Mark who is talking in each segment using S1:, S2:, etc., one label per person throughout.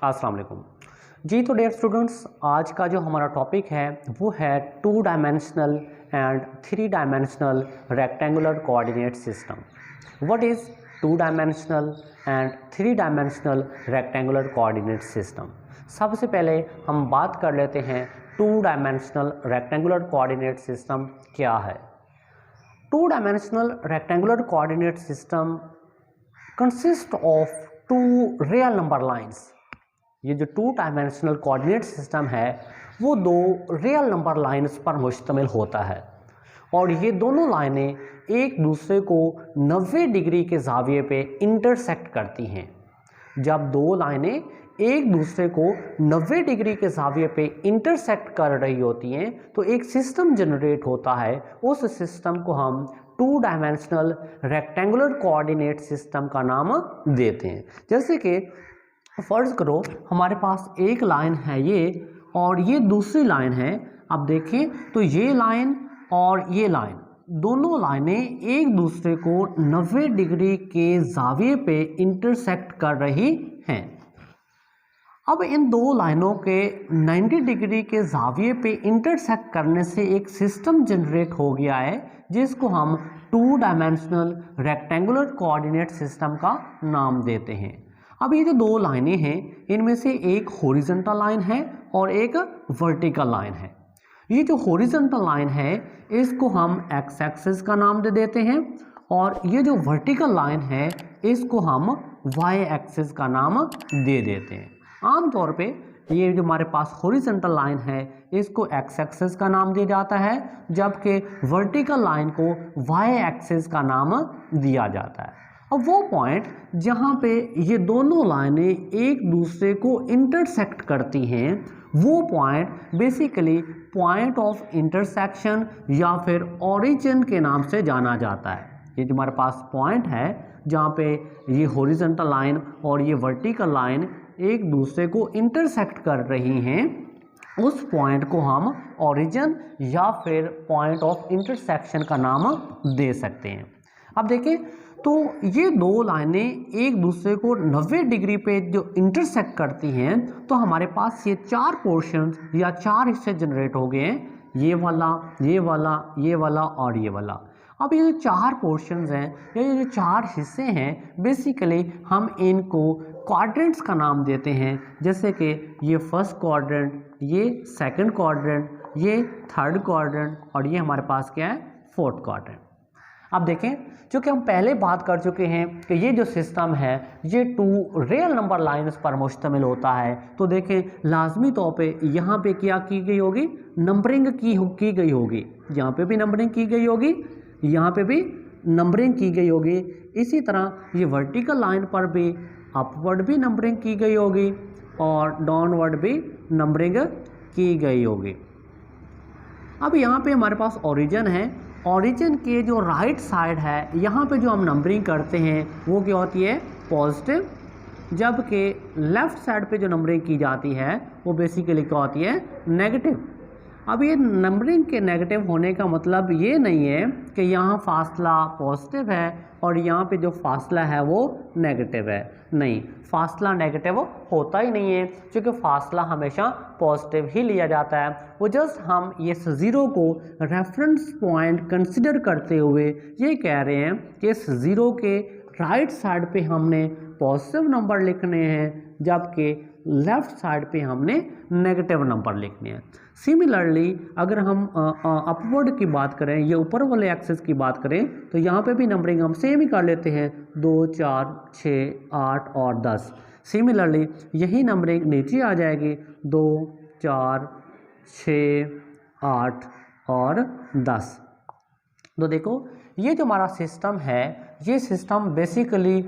S1: अस्सलाम वालेकुम जी। तो डियर स्टूडेंट्स, आज का जो हमारा टॉपिक है वो है 2 dimensional and 3 dimensional rectangular coordinate system. What is 2 dimensional and 3 dimensional rectangular coordinate system. सबसे पहले हम बात कर लेते हैं 2 डायमेंशनल रेक्टेंगुलर कोऑर्डिनेट सिस्टम क्या है। 2 dimensional rectangular coordinate system consist of 2 real number lines. ये जो 2 डायमेंशनल कोऑर्डिनेट सिस्टम है वो 2 रियल नंबर लाइंस पर मुश्तमिल होता है और ये दोनों लाइनें एक दूसरे को 90 डिग्री के ज़ाविये पे इंटरसेक्ट करती हैं। जब 2 लाइनें एक दूसरे को 90 डिग्री के ज़ाविये पे इंटरसेक्ट कर रही होती हैं तो एक सिस्टम जनरेट होता है। उस सिस्टम को हम 2 डायमेंशनल रेक्टेंगुलर कोऑर्डिनेट सिस्टम का नाम देते हैं। जैसे कि फर्ज करो हमारे पास एक लाइन है ये और ये दूसरी लाइन है। अब देखें तो ये लाइन और ये लाइन दोनों लाइनें एक दूसरे को 90 डिग्री के ज़ाविये पे इंटरसेक्ट कर रही हैं। अब इन 2 लाइनों के 90 डिग्री के ज़ाविये पे इंटरसेक्ट करने से एक सिस्टम जनरेट हो गया है जिसको हम 2 डायमेंशनल रेक्टेंगुलर कोऑर्डिनेट सिस्टम का नाम देते हैं। अब ये जो 2 लाइनें हैं इनमें से एक हॉरिजॉन्टल लाइन है और एक वर्टिकल लाइन है। ये जो हॉरिजॉन्टल लाइन है इसको हम एक्स एक्सिस का नाम दे देते हैं और ये जो वर्टिकल लाइन है इसको हम वाई एक्सिस का नाम दे देते हैं। आमतौर पे ये जो हमारे पास हॉरिजॉन्टल लाइन है इसको एक्स एक्सिस का नाम दिया जाता है जबकि वर्टिकल लाइन को वाई एक्सिस का नाम दिया जाता है। अब वो पॉइंट जहाँ पे ये दोनों लाइनें एक दूसरे को इंटरसेक्ट करती हैं वो point basically point of intersection या फिर ओरिजिन के नाम से जाना जाता है। ये जो हमारे पास पॉइंट है जहाँ पे ये हॉरिजॉन्टल लाइन और ये वर्टिकल लाइन एक दूसरे को इंटरसेक्ट कर रही हैं उस पॉइंट को हम ओरिजिन या फिर पॉइंट ऑफ इंटरसेक्शन का नाम दे सकते हैं। अब देखिए तो ये 2 लाइनें एक दूसरे को 90 डिग्री पे जो इंटरसेक्ट करती हैं तो हमारे पास ये 4 पोर्शंस या 4 हिस्से जनरेट हो गए हैं, ये वाला, ये वाला, ये वाला और ये वाला। अब ये जो 4 पोर्शंस हैं या ये जो 4 हिस्से हैं बेसिकली हम इनको क्वाड्रेंट्स का नाम देते हैं। जैसे कि ये फर्स्ट क्वाड्रेंट, ये सेकंड क्वाड्रेंट, ये थर्ड क्वाड्रेंट और ये हमारे पास क्या है, फोर्थ क्वाड्रेंट। अब देखें चूँकि हम पहले बात कर चुके हैं कि ये जो सिस्टम है ये 2 रियल नंबर लाइंस पर मुश्तमिल होता है तो देखें लाजमी तौर पे यहाँ पे क्या की गई होगी, नंबरिंग की गई होगी। यहाँ पे भी नंबरिंग की गई होगी, यहाँ पे भी नंबरिंग की गई होगी। इसी तरह ये वर्टिकल लाइन पर भी अपवर्ड भी नंबरिंग की गई होगी और डाउनवर्ड भी नंबरिंग की गई होगी। अब यहाँ पे हमारे पास ओरिजिन है। ओरिजिन के जो राइट साइड है यहाँ पे जो हम नंबरिंग करते हैं वो क्या होती है, पॉजिटिव, जबकि लेफ़्ट साइड पे जो नंबरिंग की जाती है वो बेसिकली क्या होती है, नेगेटिव। अब ये नंबरिंग के नेगेटिव होने का मतलब ये नहीं है कि यहाँ फासला पॉजिटिव है और यहाँ पे जो फासला है वो नेगेटिव है। नहीं, फासला नेगेटिव होता ही नहीं है क्योंकि फासला हमेशा पॉजिटिव ही लिया जाता है। वो जस्ट हम ये 0 को रेफरेंस पॉइंट कंसिडर करते हुए ये कह रहे हैं कि इस 0 के राइट साइड पे हमने पॉजिटिव नंबर लिखने हैं जबकि लेफ़्ट साइड पे हमने नेगेटिव नंबर लिखने हैं। सिमिलरली अगर हम अपवर्ड की बात करें, ये ऊपर वाले एक्सिस की बात करें तो यहाँ पे भी नंबरिंग हम सेम ही कर लेते हैं, 2, 4, 6, 8 और 10। सिमिलरली यही नंबरिंग नीचे आ जाएगी, 2, 4, 6, 8 और 10। तो देखो ये जो हमारा सिस्टम है ये system basically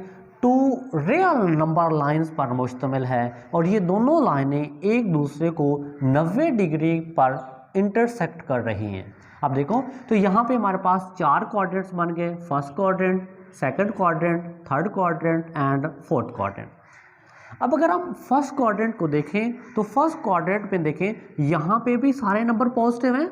S1: 2 real number lines पर मुश्तमिल है और ये दोनों लाइनें एक दूसरे को 90 डिग्री पर इंटरसेक्ट कर रही हैं। अब देखो तो यहाँ पे हमारे पास 4 क्वाड्रेंट्स बन गए, first quadrant, second quadrant, third quadrant and fourth quadrant. अब अगर हम फर्स्ट क्वाड्रेंट को देखें तो फर्स्ट क्वाड्रेंट में देखें यहाँ पे भी सारे नंबर पॉजिटिव हैं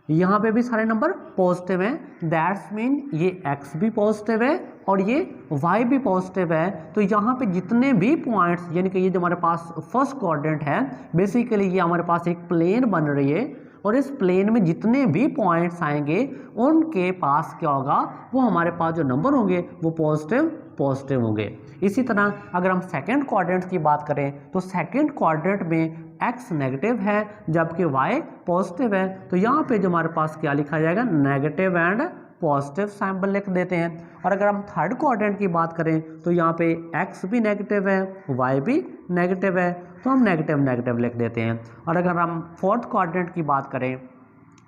S1: यहाँ पे भी सारे नंबर पॉजिटिव हैं, दैट्स मीन ये x भी पॉजिटिव है और ये y भी पॉजिटिव है। तो यहाँ पे जितने भी पॉइंट्स, यानी कि ये जो हमारे पास फर्स्ट क्वाड्रेंट है, बेसिकली ये हमारे पास एक प्लेन बन रही है और इस प्लेन में जितने भी पॉइंट्स आएंगे उनके पास क्या होगा, वो हमारे पास जो नंबर होंगे वो पॉजिटिव होंगे। इसी तरह अगर हम सेकंड क्वाड्रेंट की बात करें तो सेकंड क्वाड्रेंट में x नेगेटिव है जबकि y पॉजिटिव है, तो यहाँ पे जो हमारे पास क्या लिखा जाएगा, नेगेटिव एंड पॉजिटिव सिंबल लिख देते हैं। और अगर हम थर्ड क्वाड्रेंट की बात करें तो यहाँ पे x भी नेगेटिव है, y भी नेगेटिव है, तो हम नेगेटिव लिख देते हैं। और अगर हम फोर्थ क्वाड्रेंट की बात करें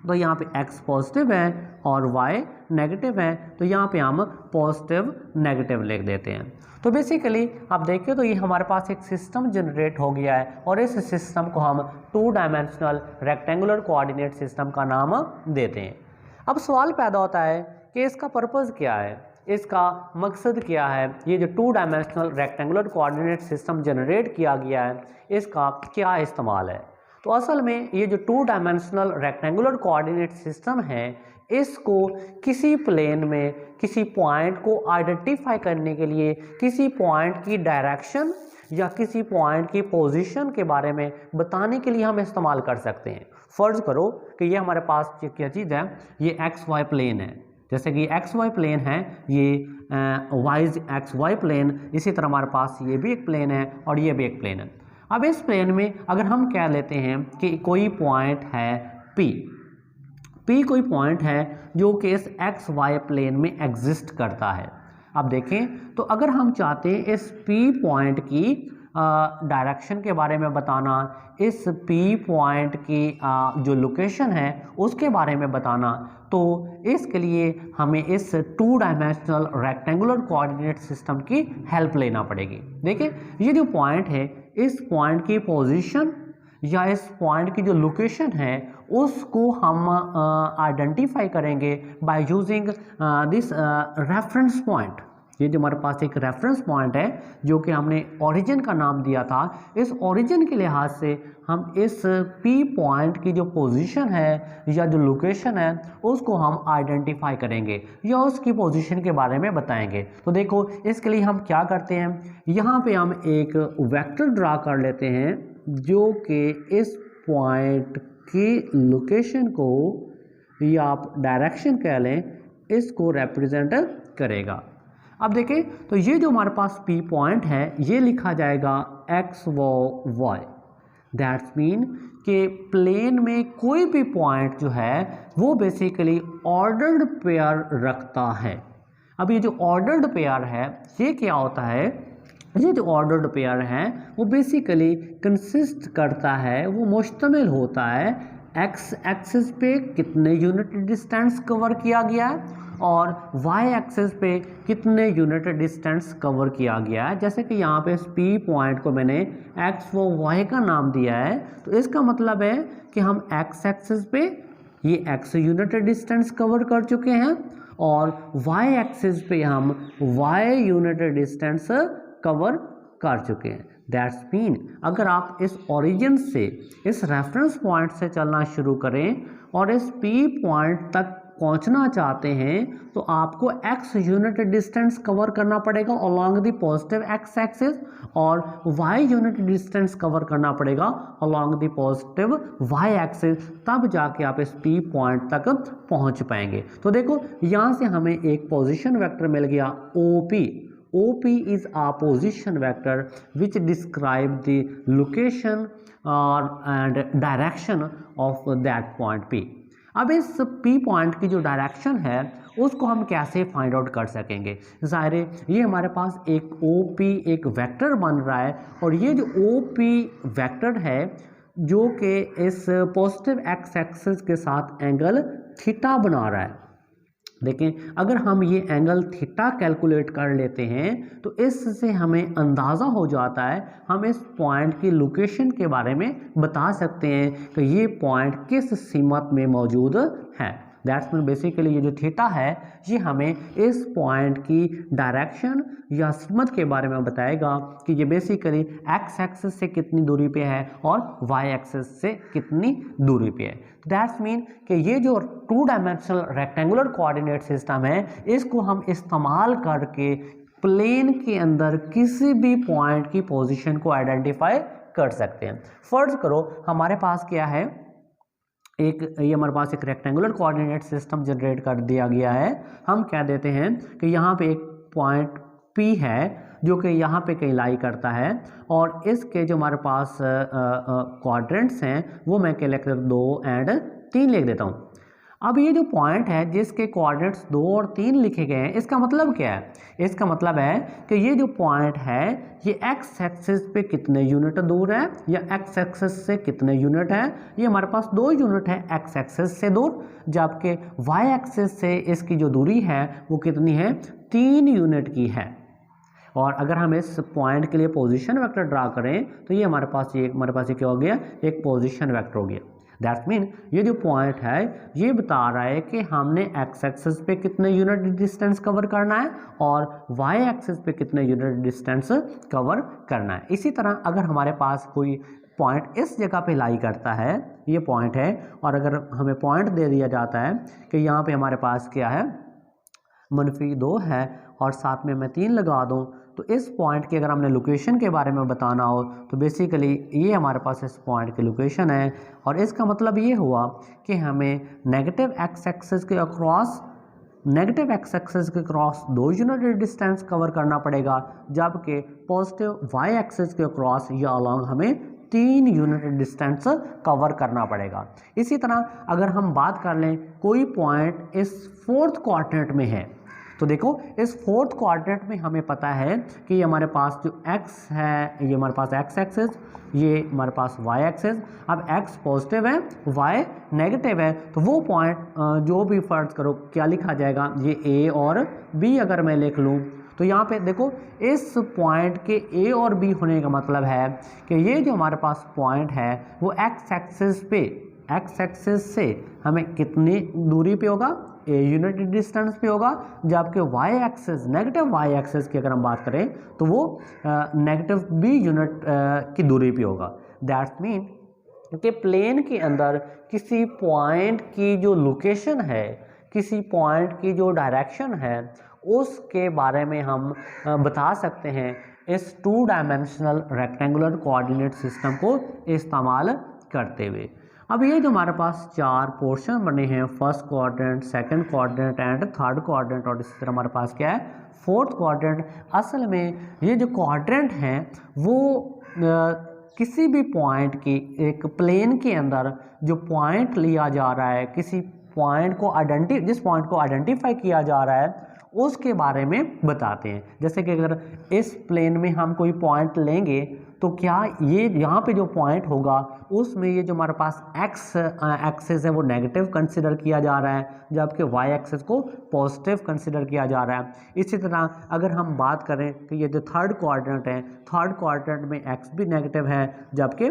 S1: तो यहाँ पे x पॉजिटिव है और y नेगेटिव है, तो यहाँ पे हम पॉजिटिव नेगेटिव लिख देते हैं। तो बेसिकली आप देखिए तो ये हमारे पास एक सिस्टम जनरेट हो गया है और इस सिस्टम को हम 2 डायमेंशनल रेक्टेंगुलर कोऑर्डिनेट सिस्टम का नाम देते हैं। अब सवाल पैदा होता है कि इसका पर्पज़ क्या है, इसका मकसद क्या है, ये जो 2 dimensional rectangular coordinate system generate किया गया है इसका क्या इस्तेमाल है। तो असल में ये जो 2 डायमेंशनल रेक्टेंगुलर कोऑर्डिनेट सिस्टम है, इसको किसी प्लेन में किसी पॉइंट को आइडेंटिफाई करने के लिए, किसी पॉइंट की डायरेक्शन या किसी पॉइंट की पोजीशन के बारे में बताने के लिए हम इस्तेमाल कर सकते हैं। फ़र्ज़ करो कि ये हमारे पास क्या चीज़ है, ये XY प्लेन है, जैसे कि XY प्लेन है, ये XY प्लेन, इसी तरह हमारे पास ये भी एक प्लेन है और ये भी एक प्लेन है। अब इस प्लेन में अगर हम कह लेते हैं कि कोई पॉइंट है P कोई पॉइंट है जो कि इस XY प्लेन में एग्जिस्ट करता है। अब देखें तो अगर हम चाहते हैं इस P पॉइंट की डायरेक्शन के बारे में बताना, इस P पॉइंट की जो लोकेशन है उसके बारे में बताना, तो इसके लिए हमें इस 2 डायमेंशनल रेक्टेंगुलर कोऑर्डिनेट सिस्टम की हेल्प लेना पड़ेगी। देखिए ये जो पॉइंट है, इस पॉइंट की पोजीशन या इस पॉइंट की जो लोकेशन है उसको हम आइडेंटिफाई करेंगे by using this reference point. ये जो हमारे पास एक रेफरेंस पॉइंट है जो कि हमने ओरिजिन का नाम दिया था, इस ओरिजिन के लिहाज से हम इस P पॉइंट की जो पोजीशन है या जो लोकेशन है उसको हम आइडेंटिफाई करेंगे या उसकी पोजीशन के बारे में बताएंगे। तो देखो इसके लिए हम क्या करते हैं, यहाँ पे हम एक वेक्टर ड्रा कर लेते हैं जो कि इस पॉइंट की लोकेशन को, या आप डायरेक्शन कह लें, इसको रिप्रेजेंट करेगा। अब देखें तो ये जो हमारे पास P पॉइंट है ये लिखा जाएगा XY। दैट्स मीन कि प्लेन में कोई भी पॉइंट जो है वो बेसिकली ऑर्डर्ड पेयर रखता है। अब ये जो ऑर्डर्ड पेयर है ये क्या होता है, ये जो ऑर्डर्ड पेयर है वो बेसिकली कंसिस्ट करता है, वो मुश्तमिल होता है x एक्सिस पे कितने यूनिट डिस्टेंस कवर किया गया है और y एक्सिस पे कितने यूनिट डिस्टेंस कवर किया गया है। जैसे कि यहाँ पे इस P पॉइंट को मैंने x व y का नाम दिया है, तो इसका मतलब है कि हम x एक्सिस पे ये x यूनिट डिस्टेंस कवर कर चुके हैं और y एक्सिस पे हम y यूनिट डिस्टेंस कवर कर चुके हैं। दैट्स मीन अगर आप इस ओरिजिन से, इस रेफरेंस पॉइंट से चलना शुरू करें और इस P पॉइंट तक पहुंचना चाहते हैं तो आपको x यूनिट डिस्टेंस कवर करना पड़ेगा along the positive x axis और y यूनिट डिस्टेंस कवर करना पड़ेगा along the positive y axis, तब जाके आप इस P पॉइंट तक पहुंच पाएंगे। तो देखो यहाँ से हमें एक पोजीशन वेक्टर मिल गया OP is a position vector which describe the location and direction of that point P। अब इस P पॉइंट की जो डायरेक्शन है उसको हम कैसे फाइंड आउट कर सकेंगे। ज़ाहिर है ये हमारे पास एक OP एक वेक्टर बन रहा है और ये जो OP वेक्टर है जो कि इस पॉजिटिव x एक्सिस के साथ एंगल थीटा बना रहा है। देखें अगर हम ये एंगल थीटा कैलकुलेट कर लेते हैं तो इससे हमें अंदाज़ा हो जाता है, हम इस पॉइंट की लोकेशन के बारे में बता सकते हैं कि ये पॉइंट किस सीमत में मौजूद है। दैट्स मीन बेसिकली ये जो थीटा है ये हमें इस पॉइंट की डायरेक्शन या सिमत के बारे में बताएगा कि ये बेसिकली एक्स एक्सिस से कितनी दूरी पे है और वाई एक्सिस से कितनी दूरी पे है। दैट्स मीन कि ये जो 2 डायमेंशनल रेक्टेंगुलर कोऑर्डिनेट सिस्टम है इसको हम इस्तेमाल करके प्लेन के अंदर किसी भी पॉइंट की पोजीशन को आइडेंटिफाई कर सकते हैं। फर्ज करो हमारे पास क्या है, ये हमारे पास एक रेक्टेंगुलर कोऑर्डिनेट सिस्टम जनरेट कर दिया गया है। हम कह देते हैं कि यहाँ पे एक पॉइंट P है जो कि यहाँ पे कहीं लाई करता है और इसके जो हमारे पास क्वाड्रेंट्स हैं वो मैं क्या लिख देता हूँ 2 और 3 लिख देता हूँ। अब ये जो पॉइंट है जिसके कोऑर्डिनेट्स 2 और 3 लिखे गए हैं इसका मतलब क्या है? इसका मतलब है कि ये जो पॉइंट है ये एक्स एक्सिस पे कितने यूनिट दूर है या एक्स एक्सिस से कितने यूनिट है। ये हमारे पास 2 यूनिट है एक्स एक्सिस से दूर, जबकि वाई एक्सिस से इसकी जो दूरी है वो कितनी है 3 यूनिट की है। और अगर हम इस पॉइंट के लिए पोजीशन वेक्टर ड्रा करें तो ये हमारे पास क्या हो गया, एक पोजीशन वेक्टर हो गया। दैट्स मीन ये जो पॉइंट है ये बता रहा है कि हमने एक्स एक्सिस पे कितने यूनिट डिस्टेंस कवर करना है और वाई एक्सिस पे कितने यूनिट डिस्टेंस कवर करना है। इसी तरह अगर हमारे पास कोई पॉइंट इस जगह पे लाई करता है, ये पॉइंट है, और अगर हमें पॉइंट दे दिया जाता है कि यहाँ पे हमारे पास क्या है -2 है और साथ में मैं 3 लगा दूँ, तो इस पॉइंट की अगर हमने लोकेशन के बारे में बताना हो तो बेसिकली ये हमारे पास इस पॉइंट की लोकेशन है। और इसका मतलब ये हुआ कि हमें नेगेटिव एक्स एक्सिस के क्रॉस 2 यूनिट डिस्टेंस कवर करना पड़ेगा, जबकि पॉजिटिव वाई एक्सिस के क्रॉस या अलॉन्ग हमें 3 यूनिट डिस्टेंस कवर करना पड़ेगा। इसी तरह अगर हम बात कर लें कोई पॉइंट इस 4th क्वाड्रेंट में है, तो देखो इस 4th क्वाड्रेंट में हमें पता है कि ये हमारे पास जो x है ये हमारे पास x एक्सिस, ये हमारे पास y एक्सिस। अब x पॉजिटिव है y नेगेटिव है, तो वो पॉइंट जो भी फर्ज करो क्या लिखा जाएगा, ये a और b अगर मैं लिख लूँ तो यहाँ पे देखो इस पॉइंट के a और b होने का मतलब है कि ये जो हमारे पास पॉइंट है वो x एक्सिस से हमें कितनी दूरी पे होगा, a यूनिट डिस्टेंस पे होगा, जबकि y axis negative y axis की अगर हम बात करें तो वो नेगेटिव b यूनिट की दूरी पे होगा। दैट्स मीन कि प्लेन के अंदर किसी पॉइंट की जो लोकेशन है, किसी पॉइंट की जो डायरेक्शन है, उसके बारे में हम बता सकते हैं इस 2 डायमेंशनल रेक्टेंगुलर कोऑर्डिनेट सिस्टम को इस्तेमाल करते हुए। अब ये जो हमारे पास 4 पोर्शन बने हैं, first quadrant, second quadrant and third quadrant, और इसी तरह हमारे पास क्या है 4th क्वाड्रेंट। असल में ये जो क्वाड्रेंट हैं वो किसी भी पॉइंट की एक प्लेन के अंदर जो पॉइंट लिया जा रहा है, किसी पॉइंट को जिस पॉइंट को आइडेंटिफाई किया जा रहा है उसके बारे में बताते हैं। जैसे कि अगर इस प्लेन में हम कोई पॉइंट लेंगे तो क्या ये यहाँ पे जो पॉइंट होगा उसमें ये जो हमारे पास एक्स एक्सिस है वो नेगेटिव कंसिडर किया जा रहा है, जबकि वाई एक्सिस को पॉजिटिव कंसिडर किया जा रहा है। इसी तरह अगर हम बात करें तो ये जो थर्ड क्वाड्रेंट है, थर्ड क्वाड्रेंट में एक्स भी नेगेटिव है जबकि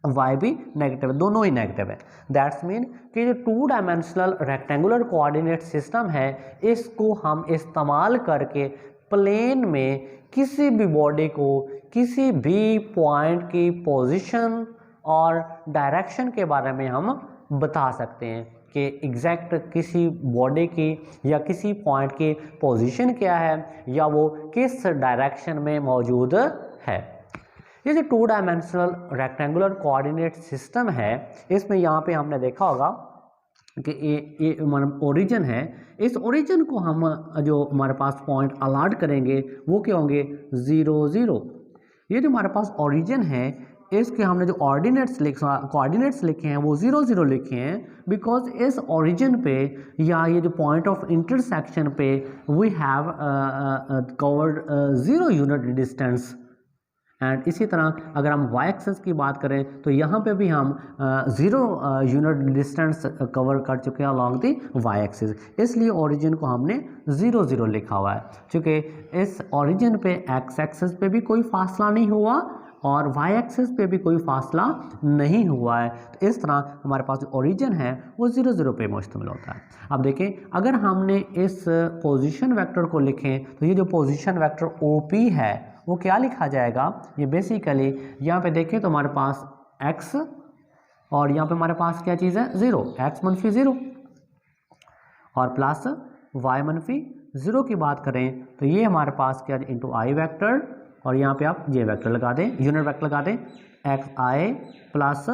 S1: y भी नेगेटिव है, दोनों ही नेगेटिव है। दैट्स मीन कि जो 2 डायमेंशनल रेक्टेंगुलर कोऑर्डिनेट सिस्टम है इसको हम इस्तेमाल करके प्लेन में किसी भी बॉडी को किसी भी पॉइंट की पोजीशन और डायरेक्शन के बारे में हम बता सकते हैं कि एग्जैक्ट किसी बॉडी की या किसी पॉइंट की पोजीशन क्या है या वो किस डायरेक्शन में मौजूद है। ये जो 2 डायमेंशनल रेक्टेंगुलर कोऑर्डिनेट सिस्टम है इसमें यहाँ पे हमने देखा होगा कि ये ओरिजिन है। इस ओरिजिन को हम जो हमारे पास पॉइंट अलॉट करेंगे वो क्या होंगे 0 0। ये जो हमारे पास ओरिजिन है इसके हमने जो कोऑर्डिनेट्स लिखे हैं वो 0 0 लिखे हैं, बिकॉज इस ओरिजिन पे या ये जो पॉइंट ऑफ इंटरसेक्शन पे we have covered 0 unit distance. And इसी तरह अगर हम y एक्सिस की बात करें तो यहाँ पे भी हम 0 यूनिट डिस्टेंस कवर कर चुके हैं अलॉन्ग दी y एक्सिस, इसलिए ओरिजिन को हमने 0 0 लिखा हुआ है। चूँकि इस ओरिजिन पे x एक्सिस पे भी कोई फासला नहीं हुआ और वाई एक्सिस पे भी कोई फासला नहीं हुआ है। तो इस तरह हमारे पास जो ओरिजिन है वो 0 0 पे मुश्तमिल होता है। अब देखें, अगर हमने इस पोजीशन वेक्टर को लिखें तो ये जो पोजीशन वेक्टर OP है वो क्या लिखा जाएगा, ये बेसिकली यहाँ पे देखें तो हमारे पास x और यहाँ पे हमारे पास क्या चीज़ है 0, x मनफी 0 और प्लस y मनफी 0 की बात करें तो ये हमारे पास क्या इंटू आई वेक्टर और यहाँ पे आप जे वेक्टर लगा दें, यूनिट वेक्टर लगा दें, एक्स आई प्लस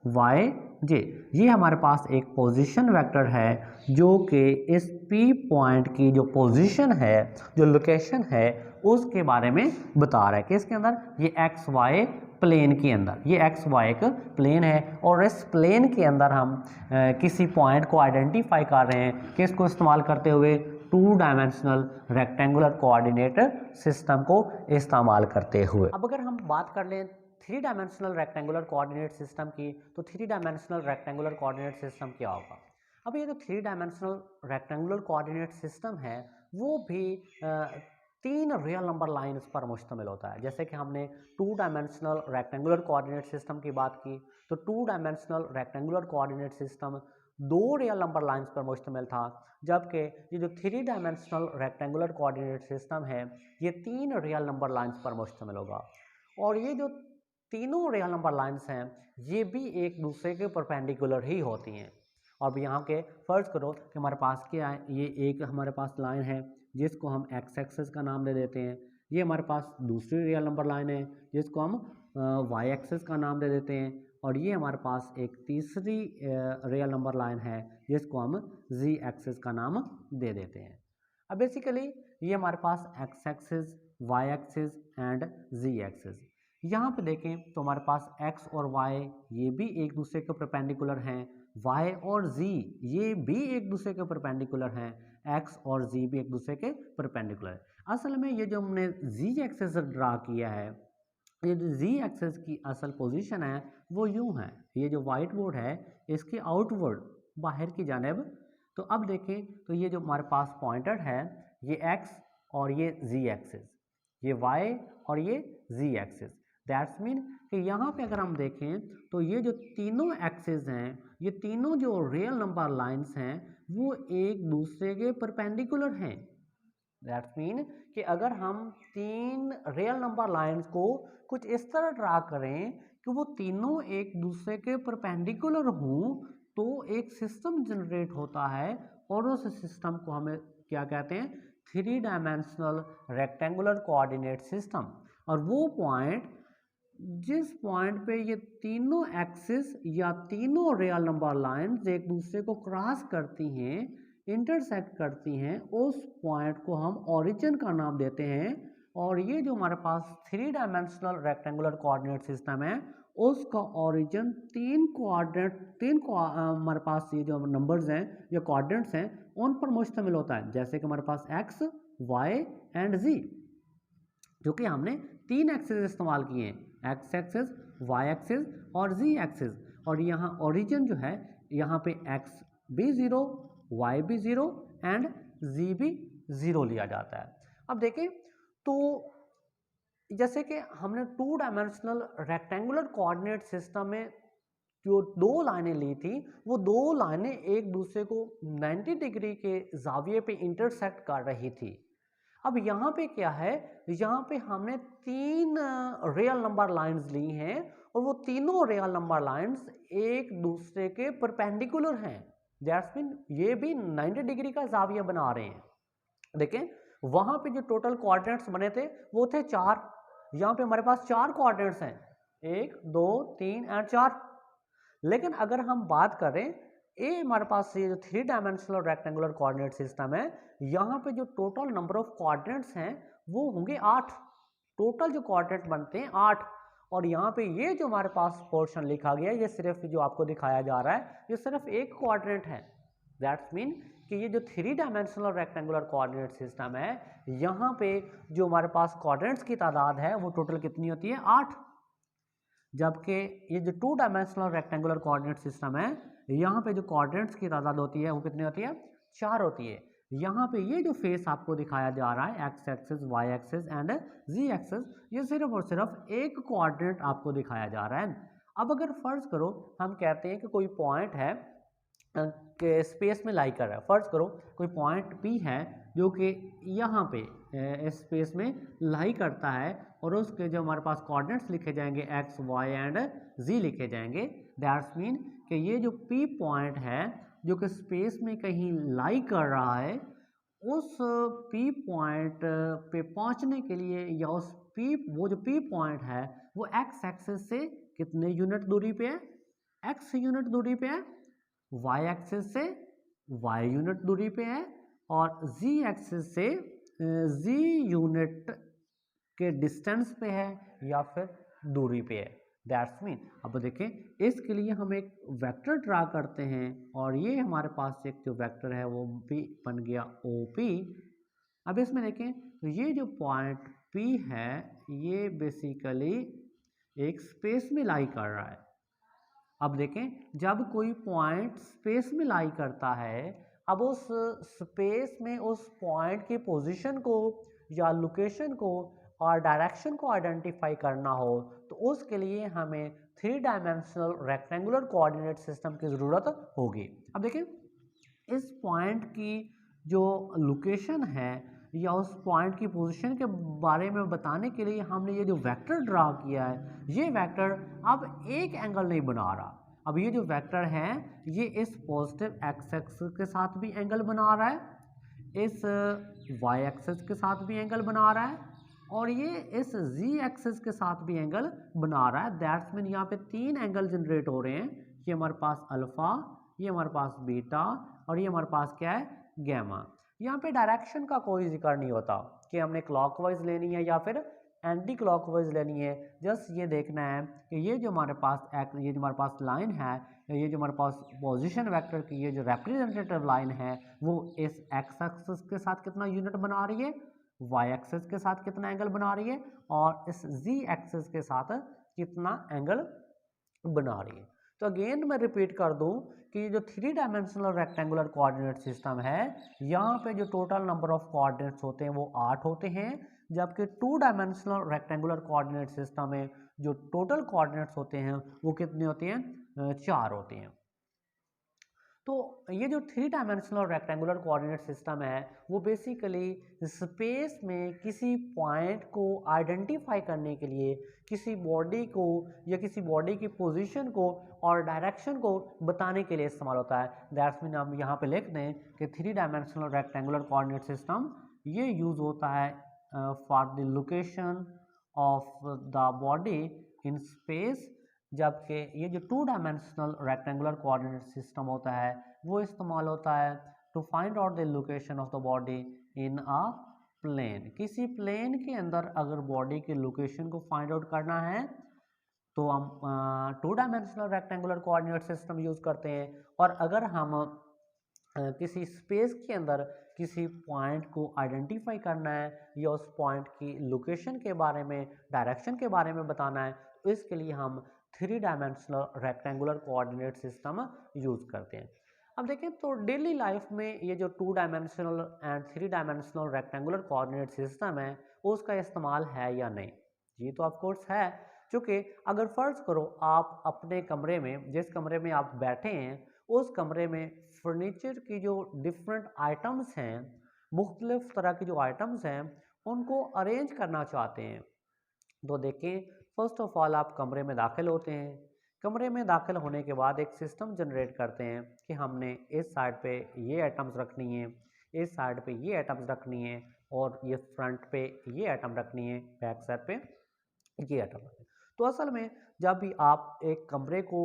S1: वाई जे। ये हमारे पास एक पोजीशन वेक्टर है जो कि इस P पॉइंट की जो पोजीशन है, जो लोकेशन है, उसके बारे में बता रहा है कि इसके अंदर ये एक्स वाई प्लेन के अंदर, ये एक्स वाई एक प्लेन है और इस प्लेन के अंदर हम किसी पॉइंट को आइडेंटिफाई कर रहे हैं कि इसको इस्तेमाल करते हुए 2 डायमेंशनल रेक्टेंगुलर कोऑर्डिनेट सिस्टम को इस्तेमाल करते हुए। अब अगर हम बात कर लें 3 डायमेंशनल रेक्टेंगुलर कोऑर्डिनेट सिस्टम की, तो 3 डायमेंशनल रेक्टेंगुलर कोऑर्डिनेट सिस्टम क्या होगा। अब ये जो 3 डायमेंशनल रेक्टेंगुलर कोऑर्डिनेट सिस्टम है वो भी 3 रियल नंबर लाइंस पर मुश्तमिल होता है। जैसे कि हमने 2 डायमेंशनल रेक्टेंगुलर कोऑर्डिनेट सिस्टम की बात की, तो 2 dimensional rectangular coordinate system 2 real number lines पर मुश्तमिल था, जबकि ये जो 3 डायमेंशनल रेक्टेंगुलर कोऑर्डिनेट सिस्टम है ये 3 रियल नंबर लाइंस पर मुश्तमिल होगा। और ये जो तीनों रियल नंबर लाइंस हैं ये भी एक दूसरे के परपेंडिकुलर ही होती हैं। अब यहाँ के फर्ज करो कि हमारे पास क्या है, ये एक हमारे पास लाइन है जिसको हम एक्स एक्सिस का नाम दे देते हैं, ये हमारे पास दूसरी रियल नंबर लाइन है जिसको हम वाई एक्सिस का नाम दे देते हैं, और ये हमारे पास एक तीसरी रियल नंबर लाइन है जिसको हम जी एक्सिस का नाम दे देते हैं। अब बेसिकली ये हमारे पास X axis, Y axis and Z axis. यहाँ पे देखें तो हमारे पास x और y ये भी एक दूसरे के परपेंडिकुलर हैं, y और z ये भी एक दूसरे के परपेंडिकुलर हैं, x और z भी एक दूसरे के परपेंडिकुलर है। असल में ये जो हमने z एक्सिस ड्रा किया है, ये जो z एक्सिस की असल पोजीशन है वो यूं है, ये जो वाइट बोर्ड है इसके आउटवर्ड बाहर की जानिब। तो अब देखें तो ये जो हमारे पास पॉइंटर है ये x और ये z एक्सिस, ये y और ये z एक्सिस। दैट्स मीन कि यहाँ पे अगर हम देखें तो ये जो तीनों एक्सिस हैं, ये तीनों जो रियल नंबर लाइंस हैं वो एक दूसरे के परपेंडिकुलर हैं। दैट्स मीन कि अगर हम 3 रियल नंबर लाइंस को कुछ इस तरह ड्रा करें कि वो तीनों एक दूसरे के परपेंडिकुलर हों तो एक सिस्टम जनरेट होता है और उस सिस्टम को हमें क्या कहते हैं, 3 डायमेंशनल रेक्टेंगुलर कोऑर्डिनेट सिस्टम। और वो पॉइंट जिस पॉइंट पे ये तीनों एक्सिस या तीनों रियल नंबर लाइंस एक दूसरे को क्रॉस करती हैं, इंटरसेक्ट करती हैं, उस पॉइंट को हम ओरिजिन का नाम देते हैं। और ये जो हमारे पास 3 डायमेंशनल रेक्टेंगुलर कोऑर्डिनेट सिस्टम है उसका ओरिजिन 3 हमारे पास ये जो नंबर्स हैं या कोऑर्डिनेट्स हैं उन पर मुश्तमिल होता है। जैसे कि हमारे पास एक्स, वाई एंड जी, जो कि हमने 3 एक्सिस इस्तेमाल किए हैं, एक्स एक्सिस, वाई एक्सिस और जी एक्सिस। और यहाँ ओरिजिन जो है यहाँ पे एक्स भी 0, वाई भी 0 एंड जी भी 0 लिया जाता है। अब देखें तो जैसे कि हमने 2 डायमेंशनल रेक्टेंगुलर कोऑर्डिनेट सिस्टम में जो 2 लाइनें ली थी वो 2 लाइनें एक दूसरे को 90 डिग्री के जाविये पे इंटरसेक्ट कर रही थी। अब यहाँ पे क्या है, यहाँ पे हमने 3 रियल नंबर लाइंस ली हैं और वो तीनों रियल नंबर लाइंस एक दूसरे के परपेंडिकुलर हैं। दैट्स मीन ये भी 90 डिग्री का जाविया बना रहे हैं। देखें वहाँ पे जो टोटल कोऑर्डिनेट्स बने थे वो थे 4, यहाँ पे हमारे पास 4 कोऑर्डिनेट्स हैं, 1 2 3 एंड 4। लेकिन अगर हम बात करें ये हमारे पास ये जो 3 डायमेंशनल रेक्टेंगुलर कोऑर्डिनेट सिस्टम है, यहाँ पे जो टोटल नंबर ऑफ कोऑर्डिनेट्स हैं वो होंगे 8। टोटल जो कोऑर्डिनेट बनते हैं 8। और यहाँ पे ये जो हमारे पास पोर्शन लिखा गया है ये सिर्फ जो आपको दिखाया जा रहा है ये सिर्फ एक कोऑर्डिनेट है। दैट्स मीन कि ये जो 3 डायमेंशनल रेक्टेंगुलर कोऑर्डिनेट सिस्टम है यहाँ पे जो हमारे पास कोऑर्डिनेट्स की तादाद है वो टोटल कितनी होती है, 8। जबकि ये जो 2 डायमेंशनल रेक्टेंगुलर कोऑर्डिनेट सिस्टम है यहाँ पे जो कोऑर्डिनेट्स की तादाद होती है वो कितनी होती है, 4 होती है। यहाँ पे ये जो फेस आपको दिखाया जा रहा है X axis, Y axis and Z axis, ये सिर्फ और सिर्फ एक कोऑर्डिनेट आपको दिखाया जा रहा है। अब अगर फर्ज करो हम कहते हैं कि कोई पॉइंट है के स्पेस में लाई कर रहा है, फर्ज करो कोई पॉइंट P है जो कि यहाँ पे स्पेस में लाई करता है और उसके जो हमारे पास कोऑर्डिनेट्स लिखे जाएंगे x, y एंड z लिखे जाएंगे। दैट्स मीन कि ये जो P पॉइंट है जो कि स्पेस में कहीं लाई कर रहा है, उस P पॉइंट पे पहुंचने के लिए या उस वो जो P पॉइंट है वो x एक्सिस से कितने यूनिट दूरी पे है, x यूनिट दूरी पे है, y एक्सिस से y यूनिट दूरी पे है और z एक्सिस से z यूनिट के डिस्टेंस पे है या फिर दूरी पे है। दैट्स मीन अब देखें इसके लिए हम एक वेक्टर ड्रा करते हैं और ये हमारे पास एक जो वेक्टर है वो भी बन गया OP। अब इसमें देखें तो ये जो पॉइंट P है ये बेसिकली एक स्पेस में लाई कर रहा है। अब देखें जब कोई पॉइंट स्पेस में लाई करता है, अब उस स्पेस में उस पॉइंट की पोजीशन को या लोकेशन को और डायरेक्शन को आइडेंटिफाई करना हो तो उसके लिए हमें 3 डायमेंशनल रेक्टेंगुलर कोऑर्डिनेट सिस्टम की ज़रूरत होगी। अब देखें इस पॉइंट की जो लोकेशन है या उस पॉइंट की पोजीशन के बारे में बताने के लिए हमने ये जो वेक्टर ड्रा किया है, ये वेक्टर अब एक एंगल नहीं बना रहा। अब ये जो वेक्टर है ये इस पॉजिटिव एक्स एक्सिस के साथ भी एंगल बना रहा है, इस वाई एक्सिस के साथ भी एंगल बना रहा है और ये इस जी एक्सिस के साथ भी एंगल बना रहा है। दैट्स मीन यहाँ पे 3 एंगल जनरेट हो रहे हैं। ये हमारे पास अल्फा, ये हमारे पास बीटा और ये हमारे पास क्या है, गैमा। यहाँ पे डायरेक्शन का कोई जिक्र नहीं होता कि हमने क्लॉकवाइज लेनी है या फिर एंटी क्लॉकवाइज लेनी है। जस्ट ये देखना है कि ये जो हमारे पास लाइन है, ये जो हमारे पास पोजीशन वेक्टर की ये जो रिप्रेजेंटेटिव लाइन है वो इस एक्स एक्सिस के साथ कितना यूनिट बना रही है, वाई एक्सिस के साथ कितना एंगल बना रही है और इस जी एक्सिस के साथ कितना एंगल बना रही है। तो अगेन मैं रिपीट कर दूं कि जो 3 डायमेंशनल रेक्टेंगुलर कोऑर्डिनेट सिस्टम है, यहाँ पे जो टोटल नंबर ऑफ कोऑर्डिनेट्स होते हैं वो 8 होते हैं, जबकि 2 डायमेंशनल रेक्टेंगुलर कोऑर्डिनेट सिस्टम में जो टोटल कोऑर्डिनेट्स होते हैं वो कितने होते हैं, 4 होते हैं। तो ये जो 3 डायमेंशनल रेक्टेंगुलर कोऑर्डिनेट सिस्टम है वो बेसिकली स्पेस में किसी पॉइंट को आइडेंटिफाई करने के लिए किसी बॉडी को या किसी बॉडी की पोजीशन को और डायरेक्शन को बताने के लिए इस्तेमाल होता है। दैट्स मीन हम यहाँ पे लिख दें कि 3 डायमेंशनल रेक्टेंगुलर कोऑर्डिनेट सिस्टम ये यूज़ होता है for the location of the body in space, जबकि ये जो 2 डायमेंशनल रेक्टेंगुलर कोऑर्डिनेट सिस्टम होता है वो इस्तेमाल होता है to find out the location of the body in a plane. किसी प्लेन के अंदर अगर बॉडी की लोकेशन को फाइंड आउट करना है तो हम 2 dimensional rectangular coordinate system use करते हैं, और अगर हम किसी स्पेस के अंदर किसी पॉइंट को आइडेंटिफाई करना है या उस पॉइंट की लोकेशन के बारे में, डायरेक्शन के बारे में बताना है तो इसके लिए हम 3 dimensional rectangular coordinate system use करते हैं। अब देखें तो डेली लाइफ में ये जो 2 dimensional and 3 dimensional rectangular coordinate system है उसका इस्तेमाल है या नहीं। जी तो ऑफ कोर्स है, क्योंकि अगर फ़र्ज़ करो आप अपने कमरे में, जिस कमरे में आप बैठे हैं उस कमरे में फर्नीचर की जो डिफरेंट आइटम्स हैं, मुख्तलिफ तरह की जो आइटम्स हैं उनको अरेंज करना चाहते हैं, तो देखें फर्स्ट ऑफ ऑल आप कमरे में दाखिल होते हैं। कमरे में दाखिल होने के बाद एक सिस्टम जनरेट करते हैं कि हमने इस साइड पे ये आइटम्स रखनी है, इस साइड पे ये आइटम्स रखनी है और ये फ्रंट पे ये आइटम रखनी है, बैक साइड पे ये आइटम रखनी है। तो असल में जब भी आप एक कमरे को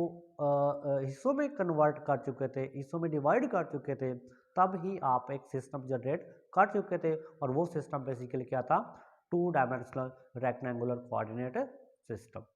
S1: हिस्सों में कन्वर्ट कर चुके थे, हिस्सों में डिवाइड कर चुके थे, तब ही आप एक सिस्टम जनरेट कर चुके थे और वो सिस्टम बेसिकली क्या था, 2 डायमेंशनल रेक्टेंगुलर कोऑर्डिनेट सिस्टम।